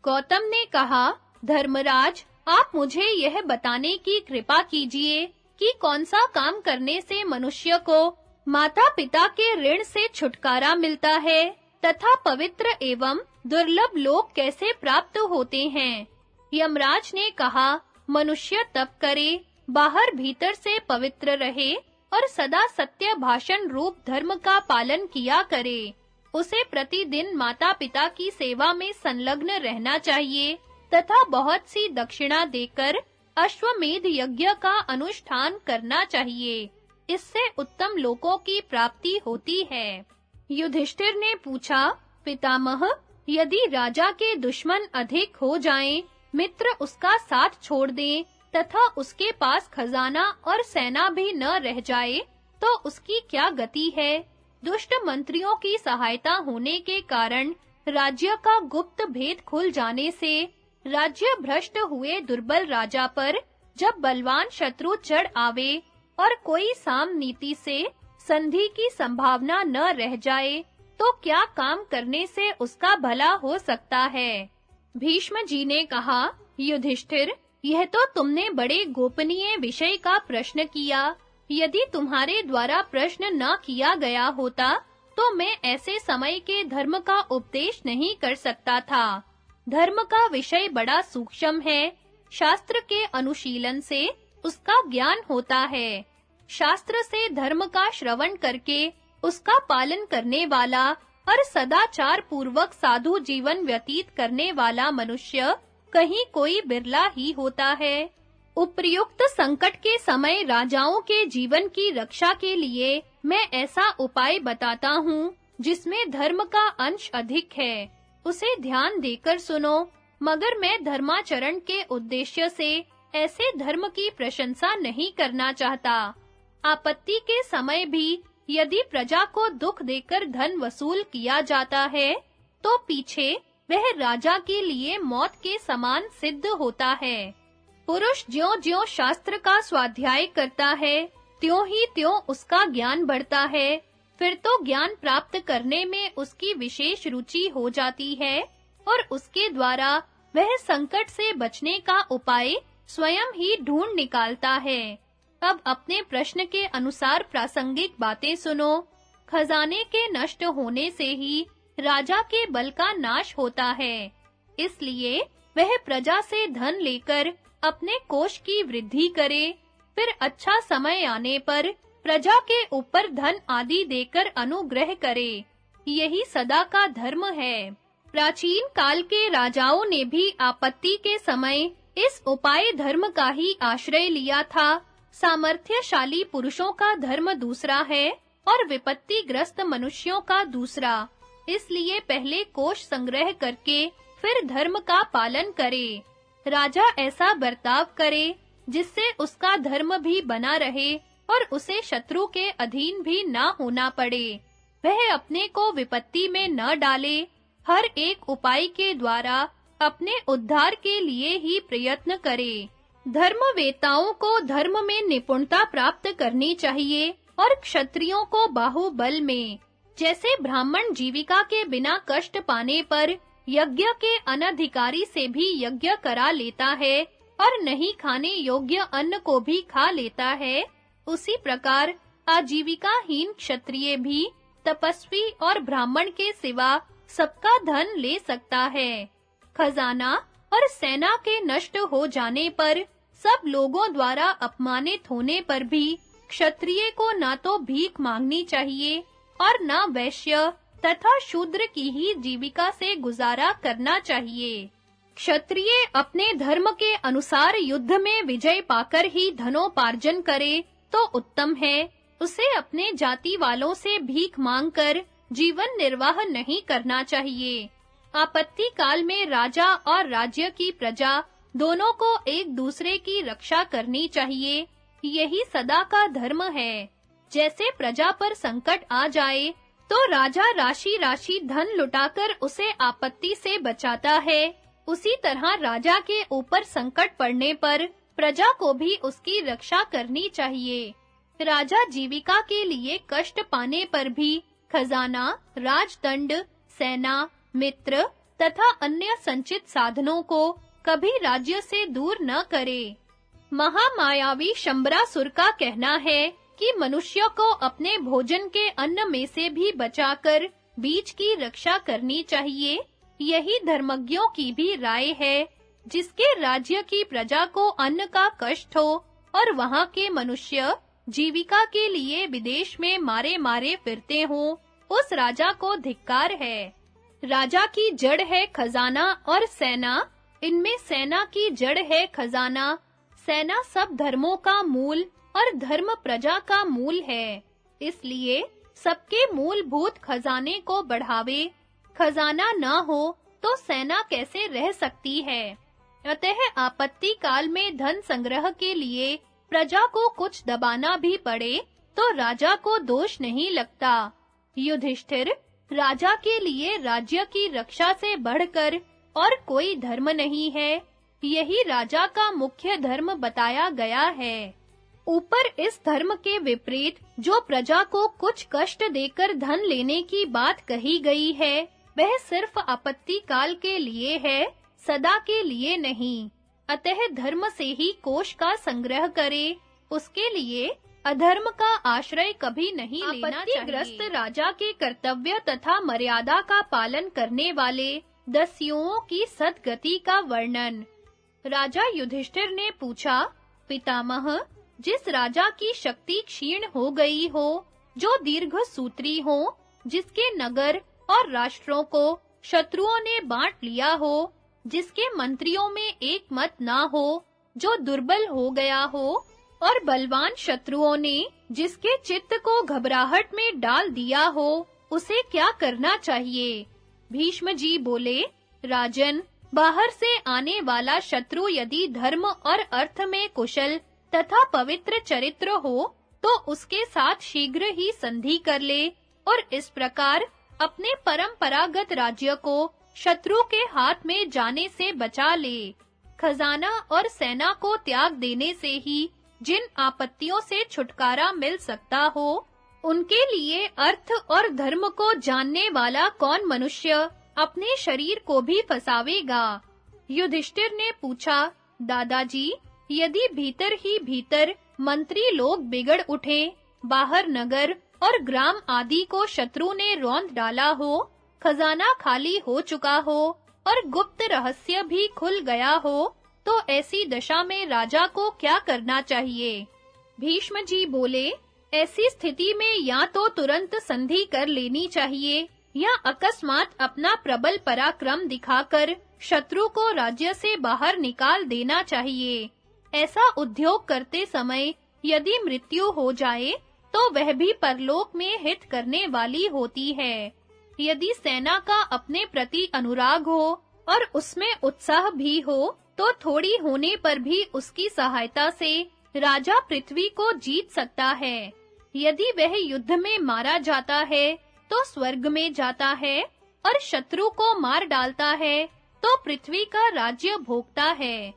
गौतम ने कहा, धर्मराज, आप मुझे यह बताने की कृपा कीजिए कि कौन सा काम करने से मनुष्य को माता-पिता के ऋण से छुटकारा मिलता है तथा पवित्र एवं दुर्लभ लोक कैसे प्राप्त होते हैं। यमराज ने कहा, मनुष्य तप करे, बाहर भीतर से पवित्र रहे और सदा सत्य भाषण रूप धर्म का पालन किया करे। उसे प्रतिदिन माता-पिता की सेवा में संलग्न रहना चाहिए तथा बहुत सी दक्षिणा देकर अश्वमेध यज्ञ का अनुष्ठान करना चाहिए। इससे उत्तम लोकों की प्राप्ति होती है। युधिष्ठिर ने पूछा, पितामह, यदि राजा के दुश्मन अधिक हो जाएं, मित्र उसका साथ छोड़ दें तथा उसके पास खजाना और सेना भी न रह जाए, तो उसकी क्या गति है? दुष्ट मंत्रियों की सहायता होने के कारण राज्य का गुप्त भेद खुल जाने से राज्य भ्रष्ट हुए दुर्बल राजा पर जब बलवान शत्रु चढ़ आवे और कोई साम नीति से संधि की संभावना न रह जाए, तो क्या काम करने से उसका भला हो सकता है? भीष्म जी ने कहा, युधिष्ठिर, यह तो तुमने बड़े गोपनीय विषय का प्रश्न किया। यदि तुम्हारे द्वारा प्रश्न न किया गया होता, तो मैं ऐसे समय के धर्म का उपदेश नहीं कर सकता था। धर्म का विषय बड़ा सूक्ष्म है। शास्त्र के अनुशीलन से उसका ज्ञान होता है। शास्त्र से धर्म का श्रवण करके उसका पालन करने वाला और सदाचार पूर्वक साधु जीवन व्यतीत करने वाला मनुष्य कहीं कोई बिरला ही होता है। उपयुक्त संकट के समय राजाओं के जीवन की रक्षा के लिए मैं ऐसा उपाय बताता हूँ जिसमें धर्म का अंश अधिक है। उसे ध्यान देकर सुनो, मगर मैं धर्माचरण के उद्देश्य से ऐसे धर्म की प्रशंसा नहीं करना चाहता। आपत्ति के समय भी यदि प्रजा को दुख देकर धन वसूल किया जाता है, तो पीछे वह राजा के लिए मौत के समान सिद्ध होता है। पुरुष ज्यों-ज्यों शास्त्र का स्वाध्याय करता है, त्यों ही त्यों उसका ज्ञान बढ़ता है। फिर तो ज्ञान प्राप्त करने में उसकी विशेष रुचि हो जाती है और उसके द्वारा वह संकट से बचने का उपाय स्वयं ही ढूंढ निकालता है। अब अपने प्रश्न के अनुसार प्रासंगिक बातें सुनो। खजाने के नष्ट होने से ही राजा के बल का नाश होता है। इसलिए वह प्रजा से धन लेकर अपने कोष की वृद्धि करे, फिर अच्छा समय आने पर प्रजा के ऊपर धन आदि देकर अनुग्रह करे। यही सदा का धर्म है। प्राचीन काल के राजाओं ने भी आपत्ति के समय इस उपाय धर्म का ही आश्रय लिया था। सामर्थ्यशाली पुरुषों का धर्म दूसरा है और विपत्तिग्रस्त मनुष्यों का दूसरा। इसलिए पहले कोष संग्रह करके फिर धर्म का पालन करे। राजा ऐसा बर्ताव करे जिससे उसका धर्म भी बना रहे और उसे शत्रु के अधीन भी ना होना पड़े। वह अपने को विपत्ति में न डाले, हर एक उपाय के द्वारा अपने उद्धार के लिए ही प्रयत्न करे। धर्मवेताओं को धर्म में निपुणता प्राप्त करनी चाहिए और क्षत्रियों को बाहुबल में। जैसे ब्राह्मण जीविका के बिना कष्ट पाने पर यज्ञ के अनधिकारी से भी यज्ञ करा लेता है और नहीं खाने योग्य अन्न को भी खा लेता है, उसी प्रकार आजीविकाहीन क्षत्रिय भी तपस्वी और ब्राह्मण के सिवा सबका धन ले सकता है। खजाना और सेना के नष्ट हो जाने पर, सब लोगों द्वारा अपमानित होने पर भी क्षत्रिय को ना तो भीख मांगनी चाहिए और ना वैश्य तथा शूद्र की ही जीविका से गुजारा करना चाहिए। क्षत्रिय अपने धर्म के अनुसार युद्ध में विजय पाकर ही धनोपार्जन करे तो उत्तम है। उसे अपने जाति वालों से भीख मांगकर जीवन निर्वाह नहीं करना चाहिए। आपत्ति काल में राजा और राज्य की प्रजा दोनों को एक दूसरे की रक्षा करनी चाहिए। यही सदा का धर्म है। जैसे प्रजा पर संकट आ जाए तो राजा राशि धन लुटाकर उसे आपत्ति से बचाता है, उसी तरह राजा के ऊपर संकट पड़ने पर प्रजा को भी उसकी रक्षा करनी चाहिए। राजा जीविका के लिए कष्ट पाने पर भी खजाना, राजदंड, सेना, मित्र तथा अन्य संचित साधनों को कभी राज्य से दूर न करे। महामायावी शंबरासुर का कहना है कि मनुष्य को अपने भोजन के अन्न में से भी बचाकर बीज की रक्षा करनी चाहिए। यही धर्मज्ञों की भी राय है। जिसके राज्य की प्रजा को अन्न का कष्ट हो और वहां के मनुष्य जीविका के लिए विदेश में मारे फिरते हों, उस राजा को धिक्कार है। राजा की जड़ है खजाना और सेना, इनमें सेना की जड़ है खजाना। सेना सब धर्मों का मूल और धर्म प्रजा का मूल है। इसलिए सबके मूलभूत खजाने को बढ़ावे। खजाना ना हो तो सेना कैसे रह सकती है? अतः आपत्ति काल में धन संग्रह के लिए प्रजा को कुछ दबाना भी पड़े तो राजा को दोष नहीं लगता। युधिष्ठिर, राजा के लिए राज्य की रक्षा से बढ़कर और कोई धर्म नहीं है। यही राजा का मुख्य धर्म बताया गया है। ऊपर इस धर्म के विपरीत जो प्रजा को कुछ कष्ट देकर धन लेने की बात कही गई है, वह सिर्फ आपत्ति काल के लिए है, सदा के लिए नहीं। अतः धर्म से ही कोष का संग्रह करे, उसके लिए अधर्म का आश्रय कभी नहीं लेना चाहिए। आपत्तिग्रस्त राजा के कर्तव्य तथा मर्यादा का पालन करने वाले दस्युओं की सद्गति का वर्णन। राजा युधिष्ठिर ने पूछा, पितामह, जिस राजा की शक्ति क्षीण हो गई हो, जो दीर्घसूत्री हो, जिसके नगर और राष्ट्रों को शत्रुओं ने बांट लिया हो, जिसके मंत्रियों में एक मत ना हो, जो दुर्बल हो गया हो और बलवान शत्रुओं ने जिसके चित्त को घबराहट में डाल दिया हो, उसे क्या करना चाहिए? भीष्म जी बोले, राजन, बाहर से आने वाला शत्रु यदि धर्म और अर्थ में कुशल तथा पवित्र चरित्र हो तो उसके साथ शीघ्र ही संधि कर ले और इस प्रकार अपने परंपरागत राज्य को शत्रु के हाथ में जाने से बचा ले। खजाना और सेना को त्याग देने से ही जिन आपत्तियों से छुटकारा मिल सकता हो, उनके लिए अर्थ और धर्म को जानने वाला कौन मनुष्य अपने शरीर को भी फंसावेगा? युधिष्ठिर ने पूछा, दादाजी, यदि भीतर ही भीतर मंत्री लोग बिगड़ उठें, बाहर नगर और ग्राम आदि को शत्रु ने रौंद डाला हो, खजाना खाली हो चुका हो और गुप्त रहस्य भी खुल गया हो, तो ऐसी दशा में राजा को क्या करना चाहिए? भीष्म जी बोले, ऐसी स्थिति में या तो तुरंत संधि कर लेनी चाहिए या अकस्मात अपना प्रबल पराक्रम दिखाकर शत्रु को राज्य से बाहर निकाल देना चाहिए। ऐसा उद्योग करते समय यदि मृत्यु हो जाए तो वह भी परलोक में हित करने वाली होती है। यदि सेना का अपने प्रति अनुराग हो और उसमें उत्साह भी हो, तो थोड़ी होने पर भी उसकी सहायता से राजा पृथ्वी को जीत सकता है। यदि वह युद्ध में मारा जाता है तो स्वर्ग में जाता है और शत्रु को मार डालता है तो पृथ्वी का राज्य भोगता है।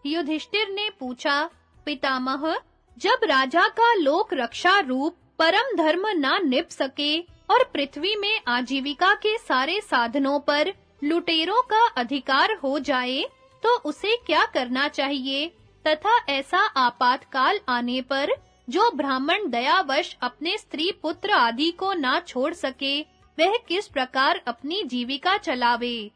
युधिष्ठिर ने पूछा, पितामह, जब राजा का लोक रक्षा रूप परम धर्म ना निभ सके और पृथ्वी में आजीविका के सारे साधनों पर लुटेरों का अधिकार हो जाए, तो उसे क्या करना चाहिए? तथा ऐसा आपातकाल आने पर जो ब्राह्मण दयावश अपने स्त्री पुत्र आदि को ना छोड़ सके, वह किस प्रकार अपनी जीविका चलावे?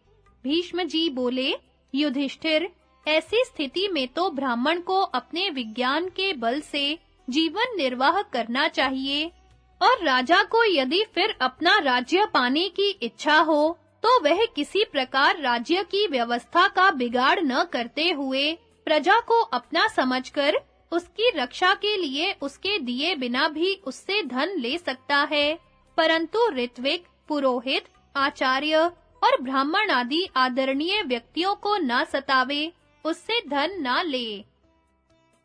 भीष्म जी बोले, युधिष्ठिर, ऐसी स्थिति में तो ब्राह्मण को अपने विज्ञान के बल से जीवन निर्वाह करना चाहिए। और राजा को यदि फिर अपना राज्य पाने की इच्छा हो, तो वह किसी प्रकार राज्य की व्यवस्था का बिगाड़ न करते हुए प्रजा को अपना समझकर उसकी रक्षा के लिए उसके दिए बिना भी उससे धन ले सकता है, परंतु ऋत्विक, पुरोहित, आचार्य और ब्राह्मण आदि आदरणीय व्यक्तियों को ना सतावे, उससे धन ना ले।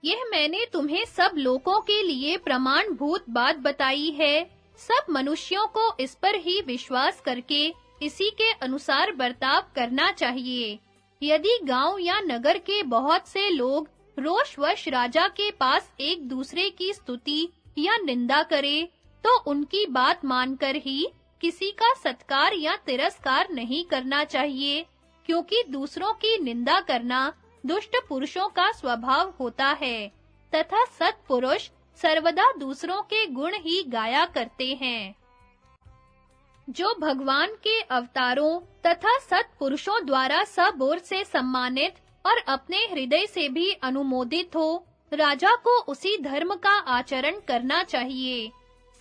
यह मैंने तुम्हें सब लोगों के लिए प्रमाणभूत बात बताई है। सब मनुष्यों को इस पर ही विश्वास करके इसी के अनुसार बर्ताव करना चाहिए। यदि गांव या नगर के बहुत से लोग रोषवश राजा के पास एक दूसरे की स्तुति या निंदा करें, तो उनकी बात मानकर ही किसी का सत्कार या तिरस्कार नहीं करना चाहिए, क्योंकि दूसरों की निंदा करना दुष्ट पुरुषों का स्वभाव होता है, तथा सत्पुरुष सर्वदा दूसरों के गुण ही गाया करते हैं। जो भगवान के अवतारों तथा सत्पुरुषों द्वारा सब ओर से सम्मानित और अपने हृदय से भी अनुमोदित हो, राजा को उसी धर्म का आचरण करना चाहिए।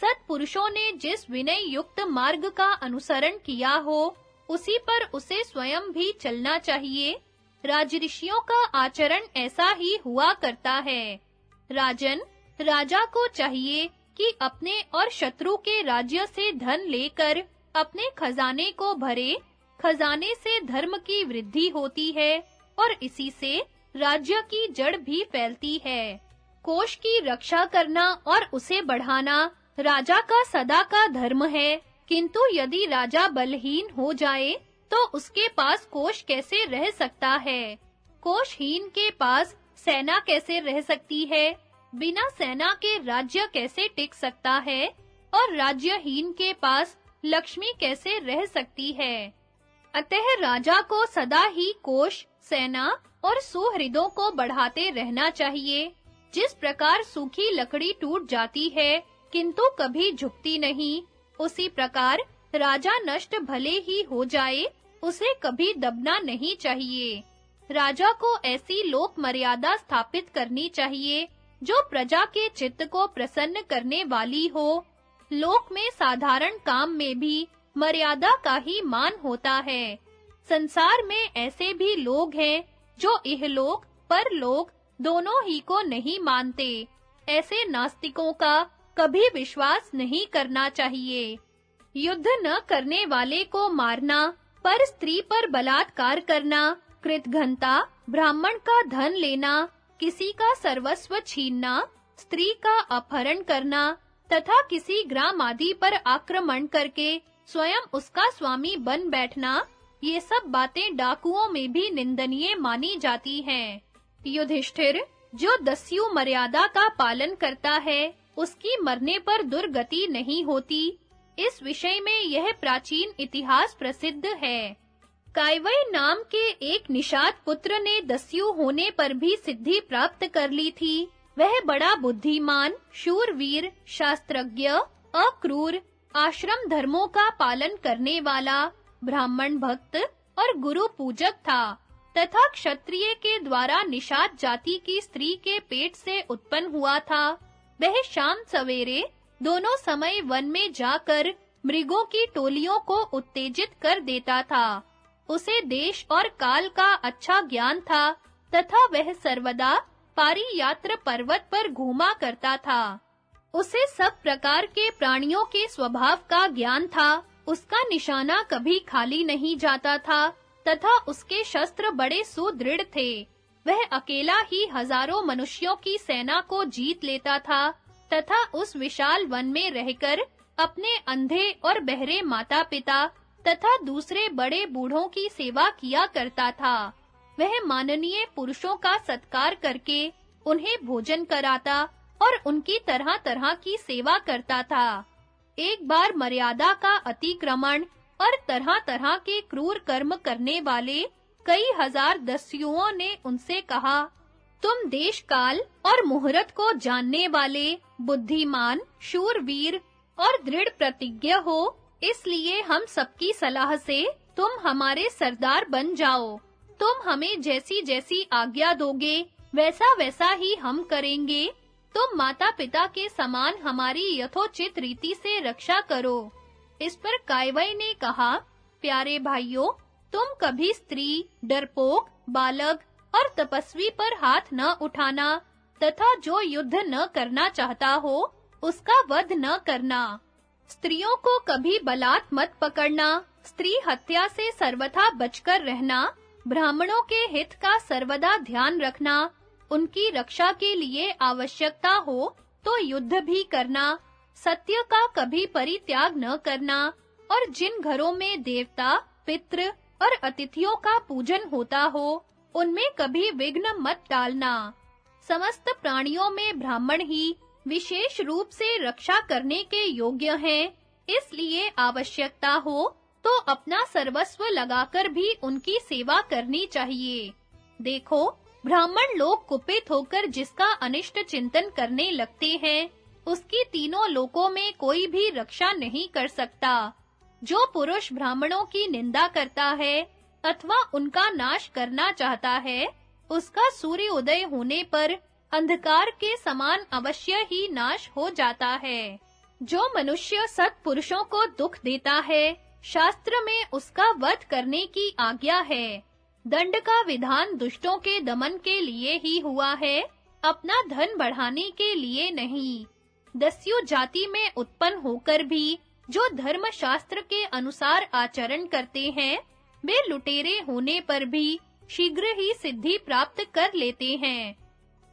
सत्पुरुषों ने जिस विनय युक्त मार्ग का अनुसरण किया हो, उसी पर उसे स्वयं भी चलना चाहिए। राजऋषियों का आचरण ऐसा ही हुआ करता है। राजन, राजा को चाहिए कि अपने और शत्रु के राज्य से धन लेकर अपने खजाने को भरे। खजाने से धर्म की वृद्धि होती है और इसी से राज्य की जड़ भी फैलती है। कोष की रक्षा करना और उसे बढ़ाना राजा का सदा का धर्म है, किंतु यदि राजा बलहीन हो जाए तो उसके पास कोष कैसे रह सकता है? कोषहीन के पास सेना कैसे रह सकती है? बिना सेना के राज्य कैसे टिक सकता है? और राज्यहीन के पास लक्ष्मी कैसे रह सकती है? अतः राजा को सदा ही कोष, सेना और सुहृदों को बढ़ाते रहना चाहिए। जिस प्रकार सूखी लकड़ी टूट जाती है, किंतु कभी झुकती नहीं, उसी प्रकार राजा नष्ट भले ही हो जाए, उसे कभी दबना नहीं चाहिए। राजा को ऐसी लोक मर्यादा स्थापित करनी चाहिए जो प्रजा के चित्त को प्रसन्न करने वाली हो। लोक में साधारण काम में भी मर्यादा का ही मान होता है। संसार में ऐसे भी लोग हैं जो इहलोक परलोक दोनों ही को नहीं मानते। ऐसे नास्तिकों का कभी विश्वास नहीं करना चाहिए। युद्ध न करने वाले को मारना, पर स्त्री पर बलात्कार करना, कृतघ्नता, ब्राह्मण का धन लेना, किसी का सर्वस्व छीनना, स्त्री का अपहरण करना तथा किसी ग्राम आदि पर आक्रमण करके स्वयं उसका स्वामी बन बैठना, ये सब बातें डाकुओं में भी निंदनीय मानी जाती हैं। युधिष्ठिर, जो दस्यु मर्यादा का पालन करता है, उसकी मरने पर दुर्गति नहीं होती। इस विषय में यह प्राचीन इतिहास प्रसिद्ध है। कायवय नाम के एक निषाद पुत्र ने दस्यु होने पर भी सिद्धि प्राप्त कर ली थी। वह बड़ा बुद्धिमान, शूरवीर, शास्त्रज्ञ, अक्रूर, आश्रम धर्मों का पालन करने वाला, ब्राह्मण भक्त और गुरु पूजक था तथा क्षत्रिय के द्वारा निषाद जाति की स्त्री के पेट से उत्पन्न हुआ था। वह शाम सवेरे दोनों समय वन में जाकर मृगों की टोलियों को उत्तेजित कर देता था। उसे देश और काल का अच्छा ज्ञान था तथा वह सर्वदा पारियात्र पर्वत पर घूमा करता था। उसे सब प्रकार के प्राणियों के स्वभाव का ज्ञान था। उसका निशाना कभी खाली नहीं जाता था तथा उसके शस्त्र बड़े सुदृढ़ थे। वह अकेला ही हजारों मनुष्यों की सेना को जीत लेता था तथा उस विशाल वन में रहकर अपने अंधे और बहरे माता-पिता तथा दूसरे बड़े बूढ़ों की सेवा किया करता था। वह माननीय पुरुषों का सत्कार करके उन्हें भोजन कराता और उनकी तरह-तरह की सेवा करता था। एक बार मर्यादा का अतिक्रमण और तरह-तरह के क्रूर कर्म करने वाले कई हजार दस्युओं ने उनसे कहा, तुम देश काल और मुहूर्त को जानने वाले, बुद्धिमान, शूरवीर और दृढ़ प्रतिज्ञ हो, इसलिए हम सबकी सलाह से तुम हमारे सरदार बन जाओ। तुम हमें जैसी-जैसी आज्ञा दोगे, वैसा-वैसा ही हम करेंगे। तुम माता-पिता के समान हमारी यथोचित रीति से रक्षा करो। इस पर कायवय ने कहा, प्यारे भाइयों, तुम कभी स्त्री, डरपोक, बालक और तपस्वी पर हाथ न उठाना तथा जो युद्ध न करना चाहता हो उसका वध न करना। स्त्रियों को कभी बलात् मत पकड़ना, स्त्री हत्या से सर्वथा बचकर रहना, ब्राह्मणों के हित का सर्वदा ध्यान रखना, उनकी रक्षा के लिए आवश्यकता हो तो युद्ध भी करना, सत्य का कभी परित्याग न करना और जिन घरों में देवता, पितृ और अतिथियों का पूजन होता हो उनमें कभी विघ्न मत डालना। समस्त प्राणियों में ब्राह्मण ही विशेष रूप से रक्षा करने के योग्य हैं, इसलिए आवश्यकता हो तो अपना सर्वस्व लगाकर भी उनकी सेवा करनी चाहिए। देखो, ब्राह्मण लोग कुपित होकर जिसका अनिष्ट चिंतन करने लगते हैं, उसकी तीनों लोकों में कोई भी रक्षा नहीं कर सकता। जो पुरुष ब्राह्मणों की निंदा करता है अथवा उनका नाश करना चाहता है, उसका सूर्य उदय होने पर अंधकार के समान अवश्य ही नाश हो जाता है। जो मनुष्य सत्पुरुषों को दुख देता है, शास्त्र में उसका वध करने की आज्ञा है। दंड का विधान दुष्टों के दमन के लिए ही हुआ है, अपना धन बढ़ाने के लिए नहीं। दस्यु जाति में उत्पन्न होकर भी जो धर्म शास्त्र के अनुसार आचरण करते हैं, वे लुटेरे होने पर भी शीघ्र ही सिद्धि प्राप्त कर लेते हैं।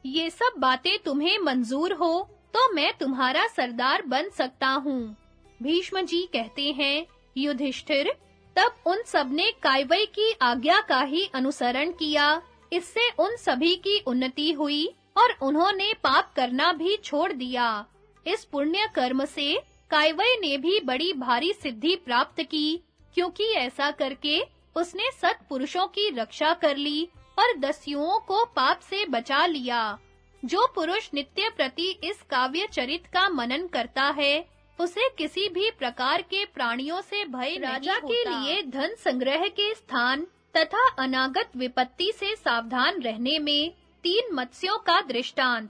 ये सब बातें तुम्हें मंजूर हो तो मैं तुम्हारा सरदार बन सकता हूँ। भीष्म जी कहते हैं, युधिष्ठिर, तब उन सबने कायवय की आज्ञा का ही अनुसरण किया। इससे उन सभी की उन्नति हुई और उन्होंने पाप करना भी छोड़ दिया। इस पुण्य कर्म से कायवय ने भी बड़ी भारी सिद्धि प्राप्त की, क्योंकि ऐसा करके उसने सत्पुरुषों की रक्षा कर ली और दस्युओं को पाप से बचा लिया। जो पुरुष नित्य प्रति इस काव्य चरित का मनन करता है, उसे किसी भी प्रकार के प्राणियों से भय नहीं होता। राजा के लिए धन संग्रह के स्थान तथा अनागत विपत्ति से सावधान रहने में 3 मत्स्यों का दृष्टांत।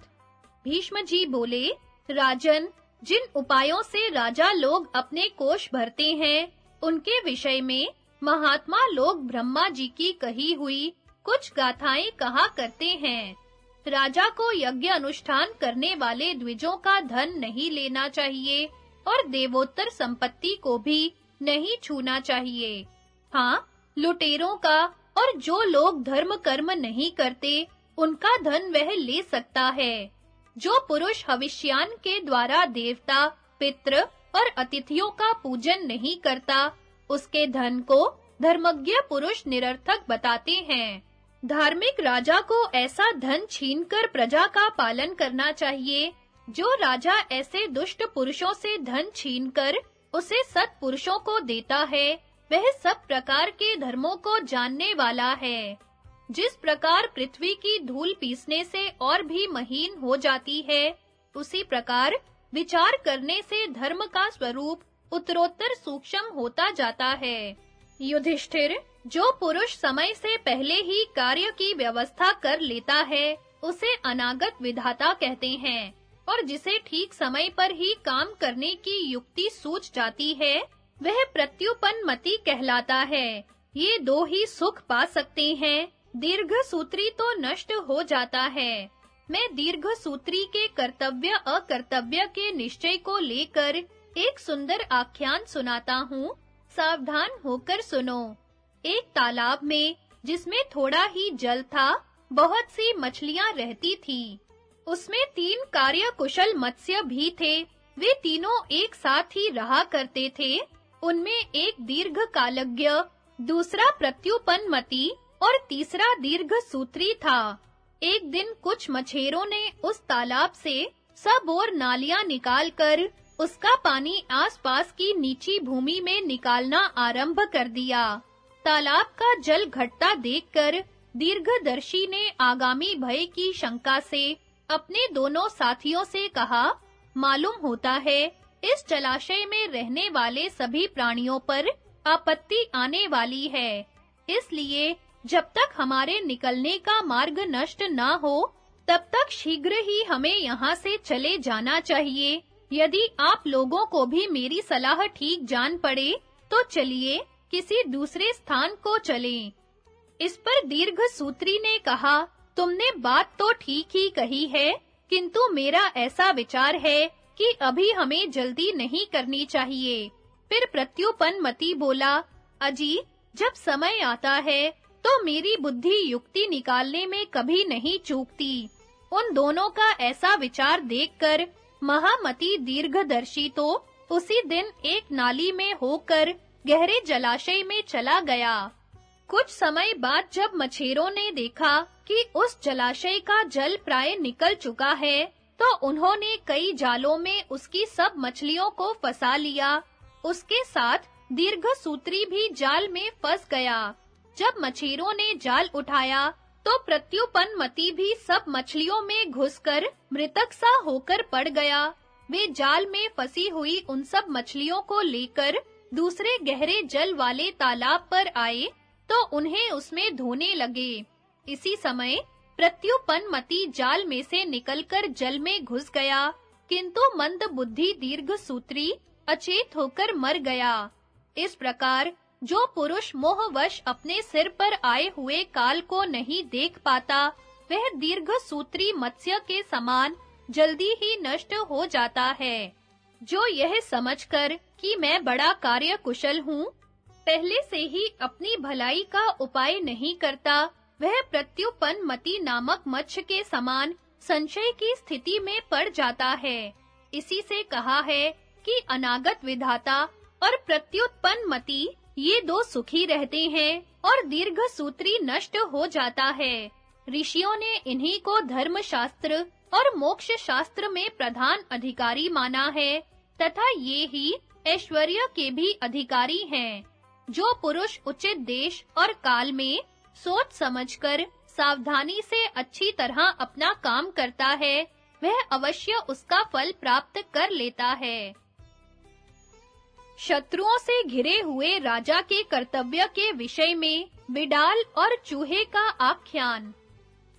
भीष्म जी बोले, राजन, जिन उपायों से राजा लोग अपने कोष भरते हैं, उनके विषय में महात्मा लोग ब्रह्मा जी की कही हुई कुछ गाथाएं कहा करते हैं। राजा को यज्ञ अनुष्ठान करने वाले द्विजों का धन नहीं लेना चाहिए और देवोत्तर संपत्ति को भी नहीं छूना चाहिए। हाँ, लुटेरों का और जो लोग धर्म कर्म नहीं करते, उनका धन वह ले सकता है। जो पुरुष हविष्यान के द्वारा देवता, पितृ और अतिथियों का पूजन नहीं करता, उसके धन को धर्मज्ञ पुरुष निरर्थक बताते हैं। धार्मिक राजा को ऐसा धन छीनकर प्रजा का पालन करना चाहिए। जो राजा ऐसे दुष्ट पुरुषों से धन छीनकर उसे सत्पुरुषों को देता है, वह सब प्रकार के धर्मों को जानने वाला है। जिस प्रकार पृथ्वी की धूल पीसने से और भी महीन हो जाती है, उसी प्रकार विचार करने से धर्म का स्वरूप उत्तरोत्तर सूक्ष्म होता जाता है। युधिष्ठिर, जो पुरुष समय से पहले ही कार्य की व्यवस्था कर लेता है, उसे अनागत विधाता कहते हैं, और जिसे ठीक समय पर ही काम करने की युक्ति सूझ जाती है, वह प्रत्युपन्नमति कहलाता है। ये 2 ही सुख पा सकते हैं, दीर्घसूत्री तो नष्ट हो जाता है। मैं दीर्घसूत्री के कर्तव्य अकर्तव्य के निश्चय को लेकर एक सुंदर आख्यान सुनाता हूँ, सावधान होकर सुनो। एक तालाब में, जिसमें थोड़ा ही जल था, बहुत सी मछलियां रहती थी। उसमें 3 कार्यकुशल मत्स्य भी थे। वे तीनों एक साथ ही रहा करते थे। उनमें एक दीर्घकालज्ञ, दूसरा प्रत्युपन्नमति और तीसरा दीर्घसूत्री था। एक दिन कुछ मछेरों ने उस तालाब से सब ओर नालियां निकालकर उसका पानी आसपास की नीची भूमि में निकालना आरंभ कर दिया। तालाब का जल घटता देखकर दीर्घदर्शी ने आगामी भय की शंका से अपने दोनों साथियों से कहा, मालूम होता है इस जलाशय में रहने वाले सभी प्राणियों पर आपत्ति आने वाली है। इसलिए जब तक हमारे निकलने का मार्ग नष्ट ना हो, तब तक शीघ्र ही हमें यहाँ से चले जाना चाहिए। यदि आप लोगों को भी मेरी सलाह ठीक जान पड़े, तो चलिए किसी दूसरे स्थान को चलें। इस पर दीर्घसूत्री ने कहा, तुमने बात तो ठीक ही कही है, किंतु मेरा ऐसा विचार है कि अभी हमें जल्दी नहीं करनी चाहिए। फिर प्रत्युपन्नमति बोला, अजी, जब समय आता है तो मेरी बुद्धि युक्ति निकालने में कभी नहीं चूकती। उन दोनों का ऐसा विचार देखकर महामति दीर्घदर्शी तो उसी दिन एक नाली में होकर गहरे जलाशय में चला गया। कुछ समय बाद जब मछेरों ने देखा कि उस जलाशय का जल प्राय निकल चुका है, तो उन्होंने कई जालों में उसकी सब मछलियों को फंसा लिया। उसके साथ दीर्घसूत्री भी जाल में फंस गया। जब मछेरों ने जाल उठाया, तो प्रत्युपन्नमति भी सब मछलियों में घुसकर मृतक सा होकर पड़ गया। वे जाल में फंसी हुई उन सब मछलियों को लेकर दूसरे गहरे जल वाले तालाब पर आए, तो उन्हें उसमें धोने लगे। इसी समय प्रत्युपन्नमति जाल में से निकलकर जल में घुस गया, किंतु मंदबुद्धि दीर्घसूत्री अचेत होकर मर गया। इस प्रकार जो पुरुष मोहवश अपने सिर पर आए हुए काल को नहीं देख पाता, वह दीर्घसूत्री मत्स्य के समान जल्दी ही नष्ट हो जाता है। जो यह समझकर कि मैं बड़ा कार्यकुशल हूँ, पहले से ही अपनी भलाई का उपाय नहीं करता, वह प्रत्युपन्नमति नामक मत्स्य के समान संशय की स्थिति में पड़ जाता है। इसी से कहा है कि अनागत विधाता और प्रत्युत्पन्नमति ये दो सुखी रहते हैं और दीर्घसूत्री नष्ट हो जाता है। ऋषियों ने इन्हीं को धर्मशास्त्र और मोक्ष शास्त्र में प्रधान अधिकारी माना है, तथा ये ही ऐश्वर्य के भी अधिकारी हैं। जो पुरुष उचित देश और काल में सोच समझकर सावधानी से अच्छी तरह अपना काम करता है, वह अवश्य उसका फल प्राप्त कर लेता है। शत्रुओं से घिरे हुए राजा के कर्तव्य के विषय में बिडाल और चूहे का आख्यान।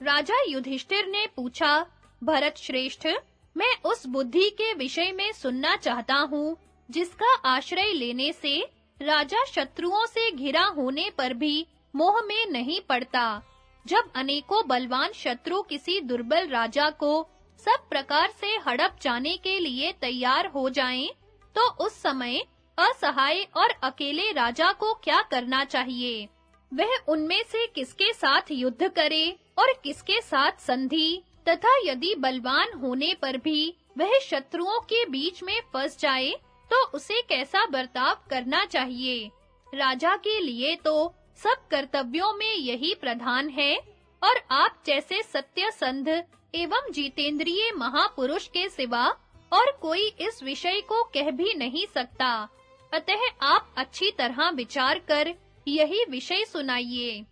राजा युधिष्ठिर ने पूछा, भरत श्रेष्ठ, मैं उस बुद्धि के विषय में सुनना चाहता हूँ, जिसका आश्रय लेने से राजा शत्रुओं से घिरा होने पर भी मोह में नहीं पड़ता। जब अनेकों बलवान शत्रु किसी दुर्बल राजा को सब प्रकार से हड़प जाने के लिए तैयार हो जाएं, तो उस समय असहाय और अकेले राजा को क्या करना चाहिए? वह उनमें से किसके साथ युद्ध करे और किसके साथ संधि, तथा यदि बलवान होने पर भी वह शत्रुओं के बीच में फंस जाए, तो उसे कैसा बर्ताव करना चाहिए? राजा के लिए तो सब कर्तव्यों में यही प्रधान है, और आप जैसे सत्यसंध एवं जितेंद्रिय महापुरुष के सिवा और कोई इस विषय को कह भी नहीं सकता। अतः आप अच्छी तरह विचार कर यही विषय सुनाइए।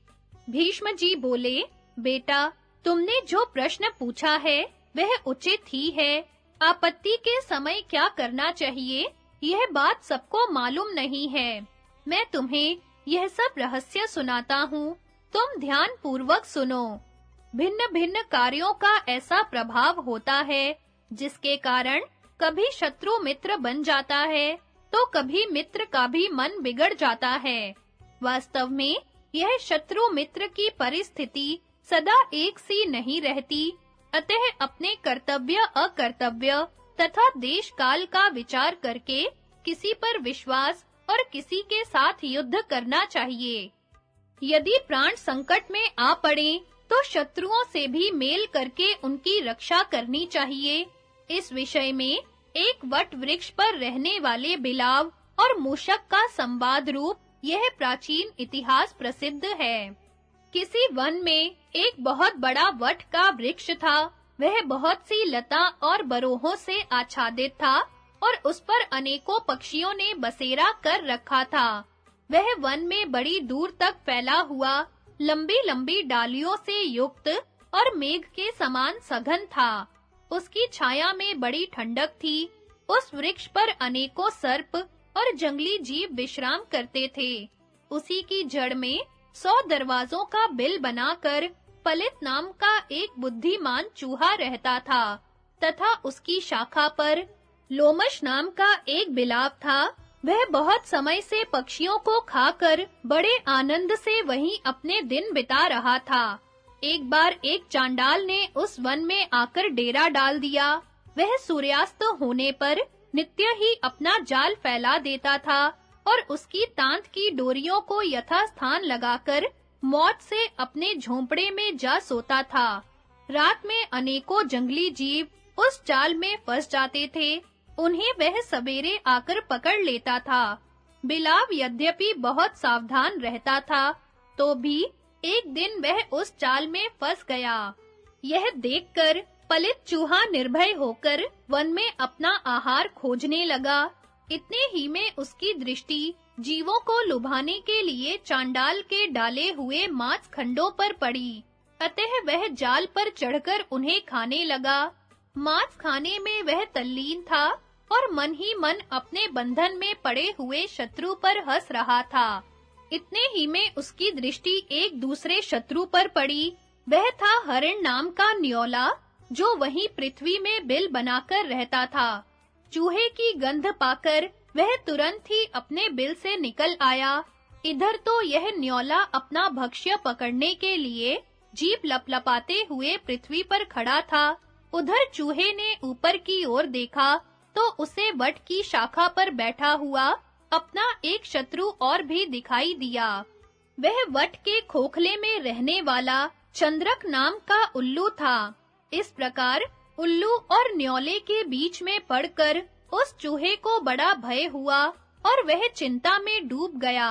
भीष्म जी बोले, बेटा, तुमने जो प्रश्न पूछा है वह उचित ही है। आपत्ति के समय क्या करना चाहिए, यह बात सबको मालूम नहीं है। मैं तुम्हें यह सब रहस्य सुनाता हूँ, तुम ध्यान पूर्वक सुनो। भिन्न-भिन्न कार्यों का ऐसा प्रभाव होता है, जिसके कारण कभी शत्रु मित्र बन जाता है, तो कभी मित्र का भी मन बिगड़ जाता है। वास्तव में यह शत्रु मित्र की परिस्थिति सदा एक सी नहीं रहती, अतः अपने कर्तव्य अकर्तव्य तथा देश काल का विचार करके किसी पर विश्वास और किसी के साथ युद्ध करना चाहिए। यदि प्राण संकट में आ पड़े, तो शत्रुओं से भी मेल करके उनकी रक्षा करनी चाहिए। इस विषय में एक वट वृक्ष पर रहने वाले बिलाव और मूषक का संवाद रूप यह प्राचीन इतिहास प्रसिद्ध है। किसी वन में एक बहुत बड़ा वट का वृक्ष था। वह बहुत सी लता और बरोहों से आच्छादित था और उस पर अनेकों पक्षियों ने बसेरा कर रखा था। वह वन में बड़ी दूर तक फैला हुआ, लंबी-लंबी डालियों से युक्त और मेघ के समान सघन था। उसकी छाया में बड़ी ठंडक थी। उस वृक्ष पर अनेकों सर्प और जंगली जीव विश्राम करते थे। उसी की जड़ में 100 दरवाजों का बिल बनाकर पलित नाम का एक बुद्धिमान चूहा रहता था तथा उसकी शाखा पर लोमश नाम का एक बिलाव था। वह बहुत समय से पक्षियों को खाकर बड़े आनंद से वहीं अपने दिन बिता रहा था। एक बार एक चांडाल ने उस वन में आकर डेरा डाल दिया। वह सूर्यास्त होने पर नित्य ही अपना जाल फैला देता था और उसकी तांत की डोरियों को यथास्थान लगाकर मौत से अपने झोंपड़े में जा सोता था। रात में अनेकों जंगली जीव उस जाल में फंस जाते थे। उन्हें वह सवेरे आकर पकड़ लेता था। बिलाव यद्यपि बहुत सावधान रहता था, तो भी एक दिन वह उस जाल में फंस गया। यह देखकर पलित चूहा निर्भय होकर वन में अपना आहार खोजने लगा। इतने ही में उसकी दृष्टि जीवों को लुभाने के लिए चांडाल के डाले हुए मांस खंडों पर पड़ी। अतः वह जाल पर चढ़कर उन्हें खाने लगा। मांस खाने में वह तल्लीन था और मन ही मन अपने बंधन में पड़े हुए शत्रु पर हंस रहा था। इतने ही में उसकी दृष्टि एक दूसरे शत्रु पर पड़ी। वह था हरिण नाम का न्योला, जो वहीं पृथ्वी में बिल बनाकर रहता था। चूहे की गंध पाकर वह तुरंत ही अपने बिल से निकल आया। इधर तो यह न्योला अपना भक्ष्य पकड़ने के लिए जीभ लपलपाते हुए पृथ्वी पर खड़ा था। उधर चूहे ने ऊपर की ओर देखा तो उसे वट की शाखा पर बैठा हुआ अपना एक शत्रु और भी दिखाई दिया। वह वट के खोखले में रहने वाला चंद्रक नाम का उल्लू था। इस प्रकार उल्लू और न्योले के बीच में पड़कर उस चूहे को बड़ा भय हुआ और वह चिंता में डूब गया।